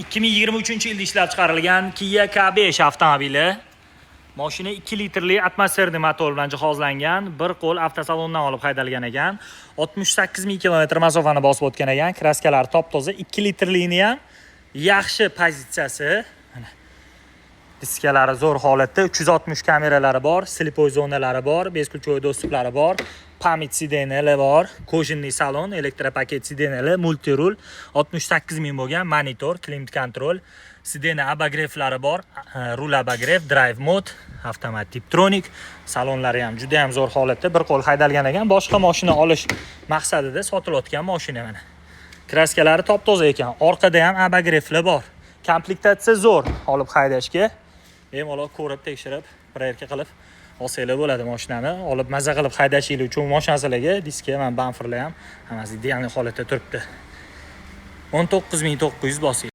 2023-yilda ishlab chiqarilgan Kia K5 avtomobili. Mashina 2 litrli atmosferli motor bilan jihozlangan, bir qo'l avtosalondan olib haydalgan ekan. 68 ming kilometr masofani bosib o'tgan ekan. Kraskalar top-toza, 2 litrligini ham yaxshi pozitsiyasi. Diskalari zo'r holatda, 360 kameralari bor, slipoy zonalari bor, beskulchoy do'stiklari bor, pamit sidenali bor, kojinli salon, elektropaket sidenali, multirul, 68 ming bo'lgan monitor, klimat kontrol, sidena abagreiflari bor, rul abagreif, drive mode, avtomat tiptronik, salonlari ham juda ham zo'r holatda, bir qo'l haydalgan ekan. Boshqa mashina olish maqsadida sotilayotgan mashina mana. Kraskalari top-toza ekan, orqada ham abagreiflar bor. Komplektatsiya zo'r olib haydashga. Bemalol ko'rib, tekshirib, proverka qilib olsanglar bo'ladi mashinani. Olib maza qilib haydashinglar uchun mashinasilarga diska, mana bamperlar ham hammasi ideal holatda turibdi. 19900 bosing.